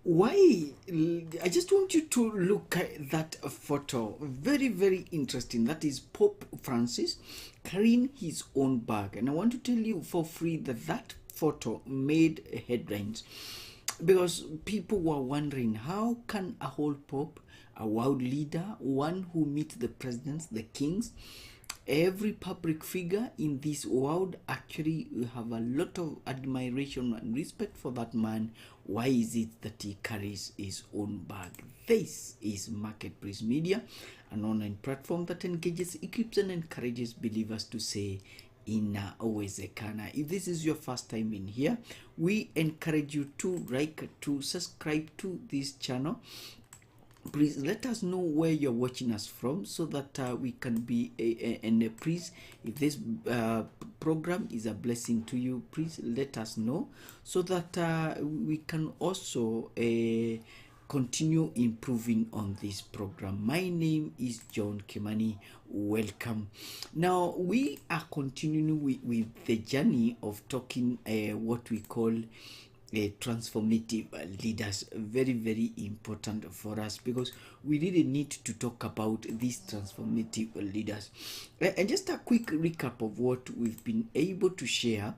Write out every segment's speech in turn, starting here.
Why? I just want you to look at that photo. Very, very interesting. That is Pope Francis carrying his own bag. And I want to tell you for free that that photo made headlines because people were wondering, how can a whole pope, a world leader, one who meets the presidents, the kings, every public figure in this world, actually have a lot of admiration and respect for that man? Why is it that he carries his own bag? This is Marketplace Media, an online platform that engages, equips, and encourages believers to say, Ina Owezekana. If this is your first time in here, we encourage you to to subscribe to this channel. Please let us know where you're watching us from so that we can be please, if this program is a blessing to you, please let us know so that we can also continue improving on this program. My name is John Kimani. Welcome. Now we are continuing with the journey of talking what we call transformative leaders. Very, very important for us because we really need to talk about these transformative leaders. And just a quick recap of what we've been able to share.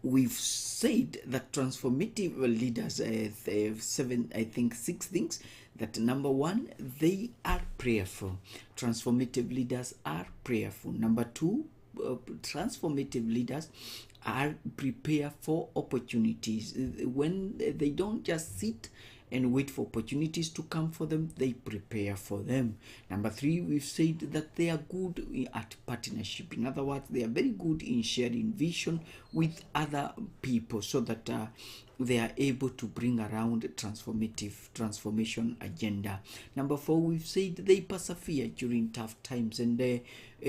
We've said that transformative leaders have six things. That number one, they are prayerful. Transformative leaders are prayerful. Number two, transformative leaders are prepared for opportunities. When they don't just sit and wait for opportunities to come for them, they prepare for them. Number three, we've said that they are good at partnership. In other words, they are very good in sharing vision with other people so that they are able to bring around transformation agenda. Number four, we've said they persevere during tough times. And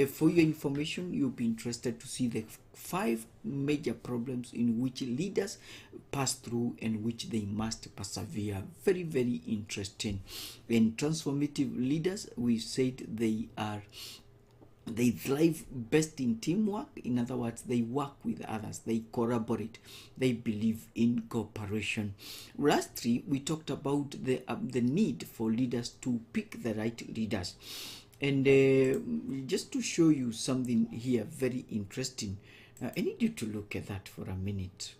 for your information, you'll be interested to see the 5 major problems in which leaders pass through and which they must persevere. Very, very interesting. And transformative leaders, we said they thrive best in teamwork. In other words, they work with others, they collaborate, they believe in cooperation. Lastly, we talked about the need for leaders to pick the right leaders. And just to show you something here very interesting, I need you to look at that for a minute.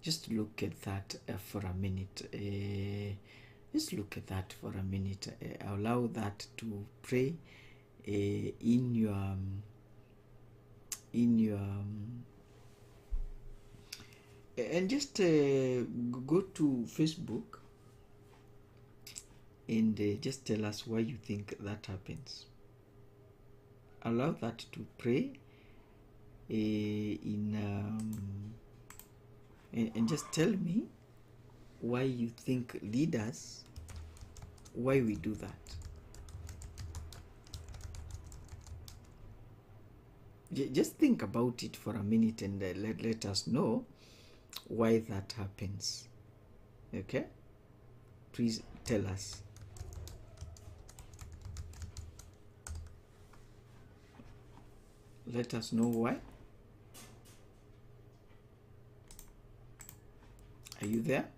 Just look at that for a minute. Just look at that for a minute. Allow that to pray in your and just go to Facebook and just tell us why you think that happens. Allow that to pray and just tell me why you think leaders, why we do that. Just think about it for a minute and let us know why that happens. Okay? Please tell us. Let us know why. Are you there?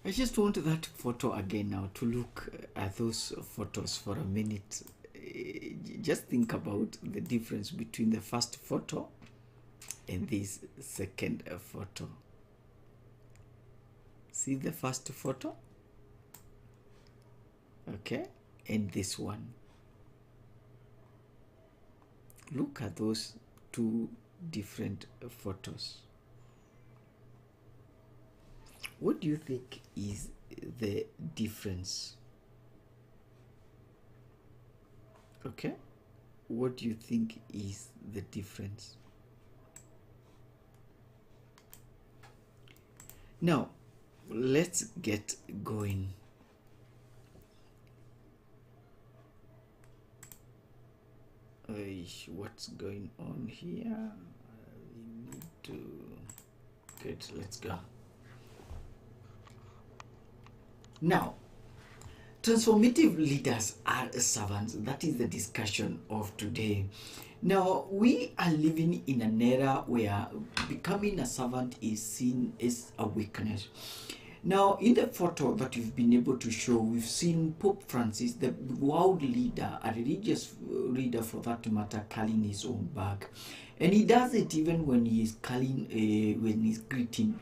I just want that photo again now, to look at those photos for a minute. Just think about the difference between the first photo and this second photo. See the first photo? Okay, and this one. Look at those two different photos. What do you think is the difference? Okay, what do you think is the difference? Now, let's get going. What's going on here? We need to... Good, let's go. Now, Transformative leaders are servants. That is the discussion of today. Now, we are living in an era where becoming a servant is seen as a weakness. Now, in the photo that we've been able to show, we've seen Pope Francis, the world leader, a religious leader for that matter, carrying his own bag. And he does it even when he is carrying, when he's greeting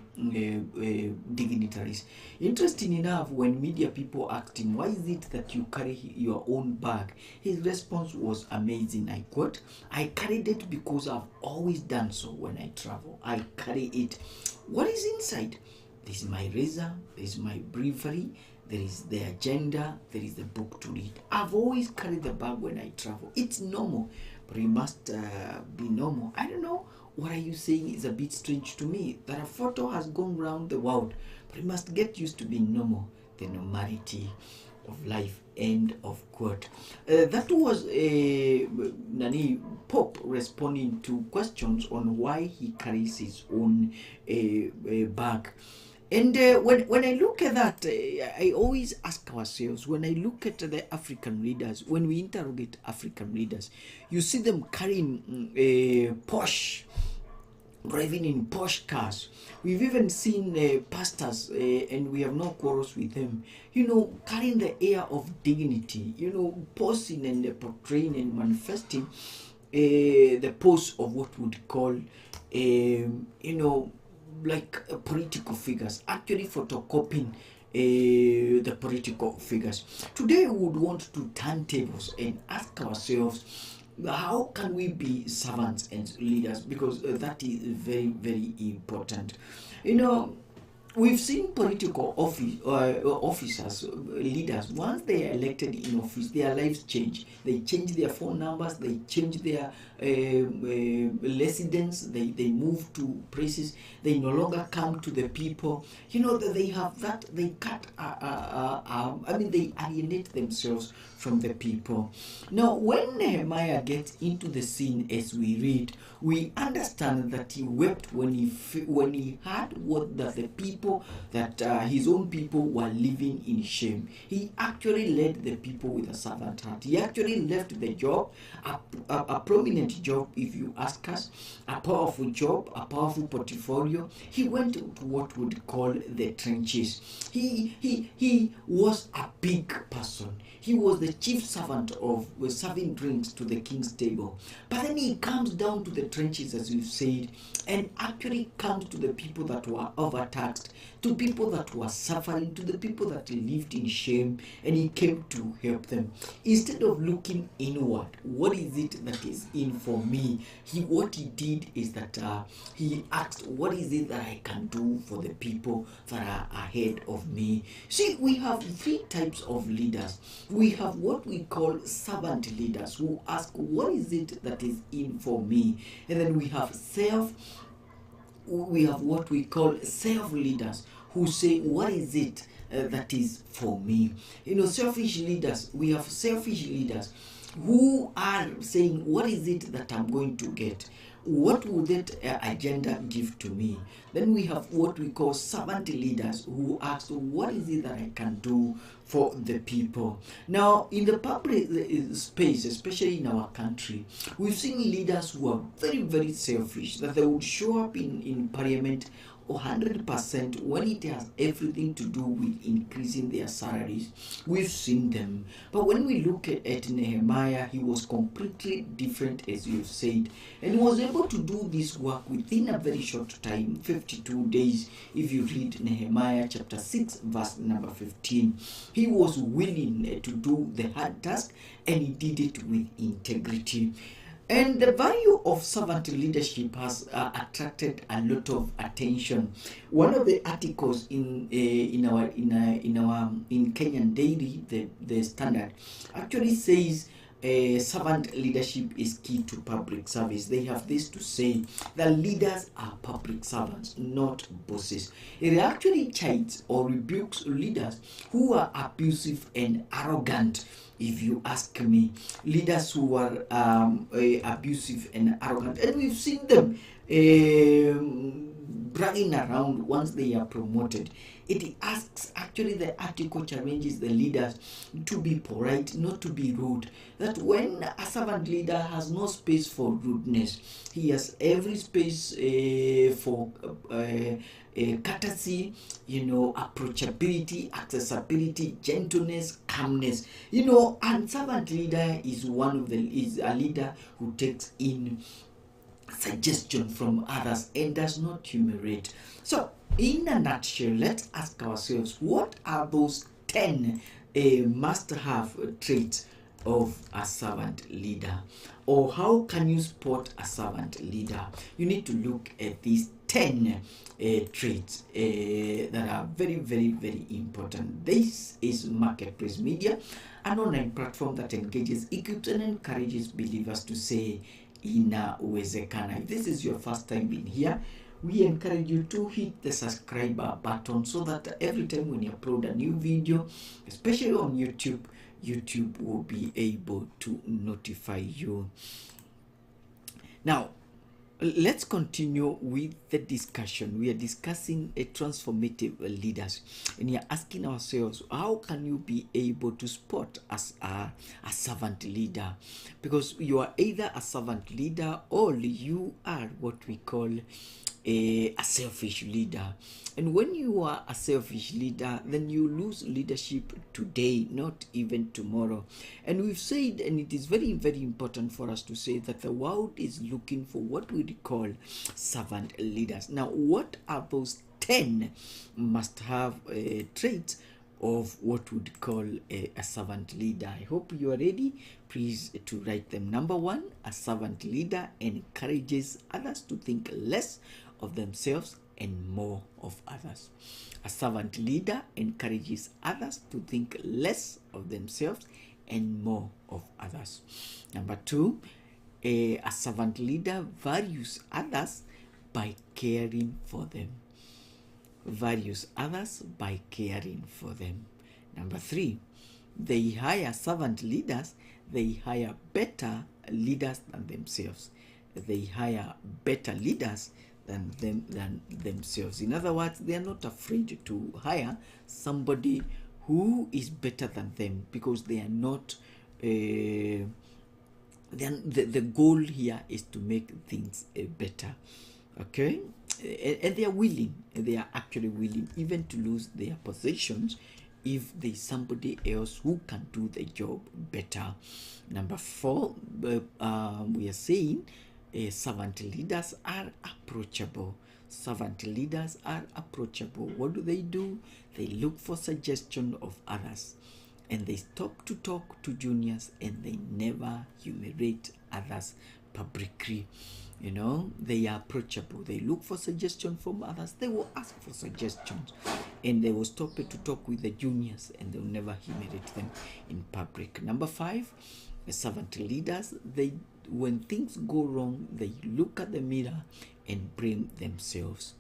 dignitaries. Interesting enough, when media people asked him, why is it that you carry your own bag? His response was amazing. I quote, I carried it because I've always done so when I travel. I carry it. What is inside? This is my razor, this is my breviary, there is the agenda, there is the book to read. I've always carried the bag when I travel. It's normal, but it must be normal. I don't know, what are you saying is a bit strange to me, that a photo has gone round the world, but it must get used to being normal, the normality of life. End of quote. That was Pope responding to questions on why he carries his own bag. And when I look at that, I always ask ourselves, when I look at the African leaders, when we interrogate African leaders, you see them carrying posh, driving in posh cars. We've even seen pastors, and we have no quarrels with them, carrying the air of dignity, posing and portraying and manifesting the pose of what would call, like political figures, actually photocopying the political figures. Today we would want to turn tables and ask ourselves, how can we be servants and leaders? Because that is very, very important. We've seen political officers, leaders, once they are elected in office, their lives change. They change their phone numbers, they change their residence, they move to places, they no longer come to the people. That they have that, they cut, they alienate themselves from the people. Now, when Nehemiah gets into the scene, as we read, we understand that he wept when he heard what that the people, that his own people were living in shame. He actually led the people with a servant heart. He actually left the job, a prominent job, if you ask us, a powerful job, a powerful portfolio. He went to what would call the trenches. He was a big person. He was the chief servant of serving drinks to the king's table. But then he comes down to the trenches, as we've said, and actually comes to the people that were overtaxed, to people that were suffering, to the people that lived in shame, and he came to help them. Instead of looking inward, what is it that is in for me? What he did is that he asked, what is it that I can do for the people that are ahead of me? See, we have three types of leaders. We have what we call servant leaders, who ask, what is it that is in for me? And then we have what we call self leaders, who say, what is it that is for me? Selfish leaders, we have selfish leaders who are saying, what is it that I'm going to get? What would that agenda give to me? Then we have what we call servant leaders, who ask, what is it that I can do for the people? Now, in the public space, especially in our country, we've seen leaders who are very, very selfish, that they would show up in parliament 100% when it has everything to do with increasing their salaries. We've seen them. But when we look at Nehemiah, he was completely different, as you've said, and was able to do this work within a very short time, 52 days. If you read Nehemiah chapter 6, verse number 15, he was willing to do the hard task, and he did it with integrity. And the value of servant leadership has attracted a lot of attention. One of the articles in Kenyan Daily, the Standard, actually says servant leadership is key to public service. They have this to say, that leaders are public servants, not bosses. It actually chides or rebukes leaders who are abusive and arrogant. If you ask me, leaders who are bragging around once they are promoted. It asks, actually the article challenges the leaders to be polite, not to be rude. That when a servant leader has no space for rudeness, he has every space for courtesy, approachability, accessibility, gentleness, calmness. And servant leader is a leader who takes in suggestion from others and does not humiliate. So, in a nutshell, let's ask ourselves, what are those 10 must-have traits of a servant leader? Or how can you spot a servant leader? You need to look at these 10 traits that are very, very, very important. This is Marketplace Media, an online platform that engages, equips, and encourages believers to say, inawezekana. If this is your first time in here, we encourage you to hit the subscriber button so that every time when you upload a new video, especially on YouTube will be able to notify you. Now, let's continue with the discussion. We are discussing a transformative leaders, and we are asking ourselves, how can you be able to spot as a servant leader? Because you are either a servant leader or you are what we call a selfish leader. And when you are a selfish leader, then you lose leadership today, not even tomorrow. And we've said, and it is very, very important for us to say, that the world is looking for what we call servant leaders. Now, what are those 10 must-have traits of what we'd call a servant leader? I hope you are ready. Please to write them. Number 1, a servant leader encourages others to think less of themselves and more of others. A servant leader encourages others to think less of themselves and more of others. Number 2, a servant leader values others by caring for them. Values others by caring for them. Number 3, they hire servant leaders. They hire better leaders than themselves. They hire better leaders than themselves. In other words, they are not afraid to hire somebody who is better than them, because they are not. The goal here is to make things better. Okay, and they are willing. They are actually willing even to lose their positions if there is somebody else who can do the job better. Number 4, we are saying servant leaders are approachable. Servant leaders are approachable. What do? They look for suggestion of others, and they stop to talk to juniors, and they never humiliate others publicly. They are approachable. They look for suggestion from others. They will ask for suggestions, and they will stop to talk with the juniors, and they will never humiliate them in public. Number 5, servant leaders, when things go wrong, they look at the mirror and blame themselves.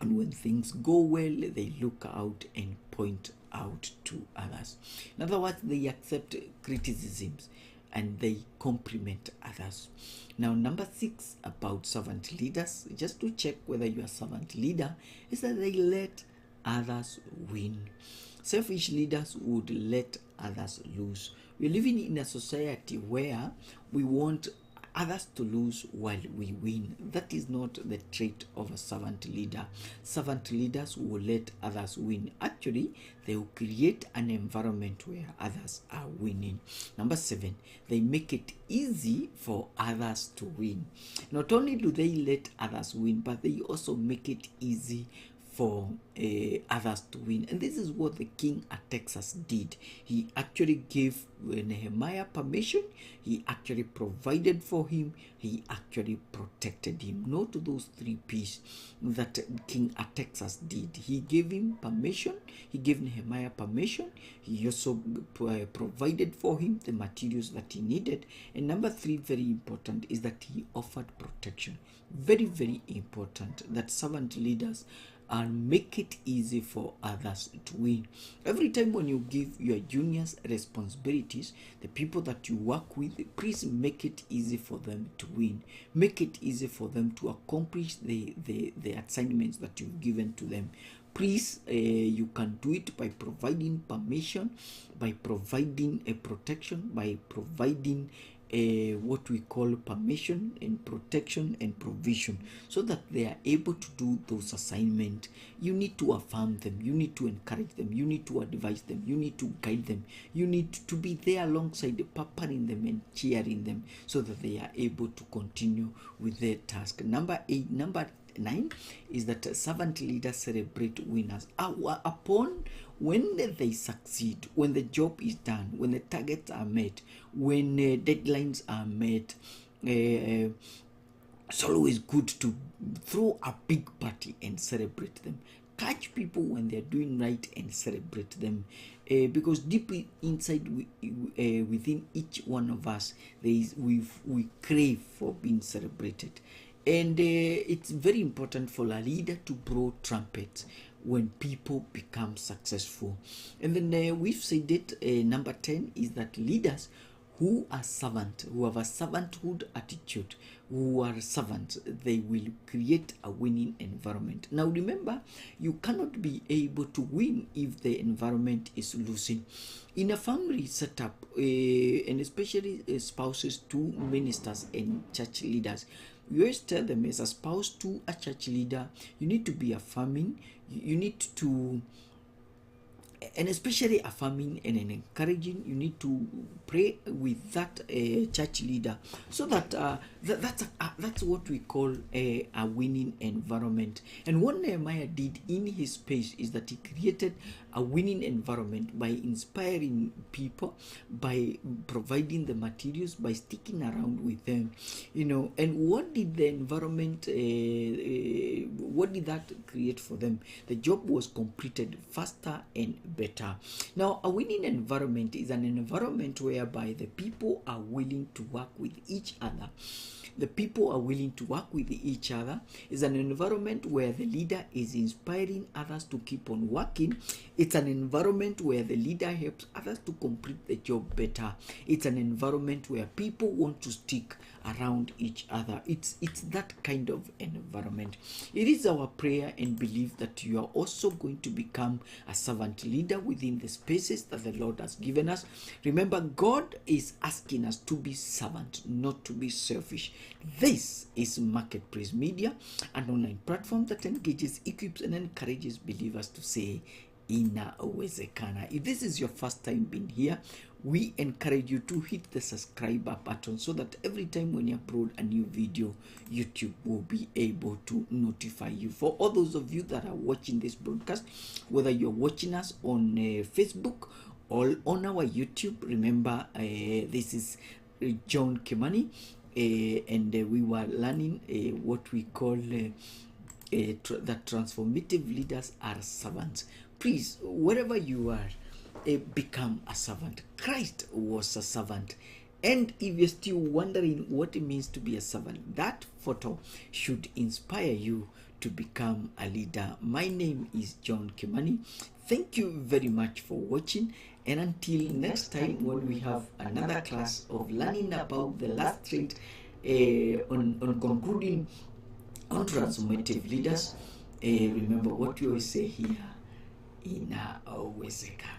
And when things go well, they look out and point out to others. In other words, they accept criticisms and they compliment others. Now, number 6 about servant leaders, just to check whether you are a servant leader, is that they let others win. Selfish leaders would let others lose. We're living in a society where we want others to lose while we win. That is not the trait of a servant leader. Servant leaders will let others win. Actually, they will create an environment where others are winning. Number 7, they make it easy for others to win. Not only do they let others win, but they also make it easy for others to win. And this is what the king at Texas did. He actually gave Nehemiah permission. He actually provided for him. He actually protected him. Note those 3 P's that King at Texas did. He gave him permission. He gave Nehemiah permission. He also provided for him the materials that he needed. And number 3, very important, is that he offered protection. Very, very important that servant leaders and make it easy for others to win. Every time when you give your juniors responsibilities, the people that you work with, please make it easy for them to win. Make it easy for them to accomplish the assignments that you've given to them. Please, you can do it by providing permission, by providing a protection, by providing what we call permission and protection and provision, so that they are able to do those assignments. You need to affirm them, you need to encourage them, you need to advise them, you need to guide them, you need to be there alongside, pampering them and cheering them, so that they are able to continue with their task. Number 9 is that servant leaders celebrate winners upon when they succeed, when the job is done, when the targets are met, when deadlines are met. It's always good to throw a big party and celebrate them. Catch people when they're doing right and celebrate them, because deep inside within each one of us, we crave for being celebrated. And it's very important for a leader to blow trumpets when people become successful. And then we've said it, number 10 is that leaders who are servant, who have a servanthood attitude, who are servants, they will create a winning environment. Now remember, you cannot be able to win if the environment is losing. In a family setup, and especially spouses to ministers and church leaders, you always tell them, as a spouse to a church leader, you need to be affirming, you need to, and especially affirming and encouraging, you need to pray with that church leader, so that that's what we call a winning environment. And what Nehemiah did in his space is that he created a winning environment by inspiring people, by providing the materials, by sticking around with them, and what did the environment what did that create for them? The job was completed faster and better. Now, a winning environment is an environment whereby the people are willing to work with each other. The people are willing to work with each other. It's an environment where the leader is inspiring others to keep on working. It's an environment where the leader helps others to complete the job better. It's an environment where people want to stick around each other. It's that kind of environment. It is our prayer and belief that you are also going to become a servant leader within the spaces that the Lord has given us. Remember, God is asking us to be servant, not to be selfish. This is Marketplace Media, an online platform that engages, equips, and encourages believers to say, inawezekana. If this is your first time being here, we encourage you to hit the subscribe button, so that every time when you upload a new video, YouTube will be able to notify you. For all those of you that are watching this broadcast, whether you're watching us on Facebook or on our YouTube, remember this is John Kimani, and we were learning what we call that transformative leaders are servants. Please, wherever you are, become a servant. Christ was a servant. And if you're still wondering what it means to be a servant, that photo should inspire you to become a leader. My name is John Kimani. Thank you very much for watching. And until next time, when we have another class of learning about the last trait on concluding on transformative leaders, remember what we always say here, inawezekana.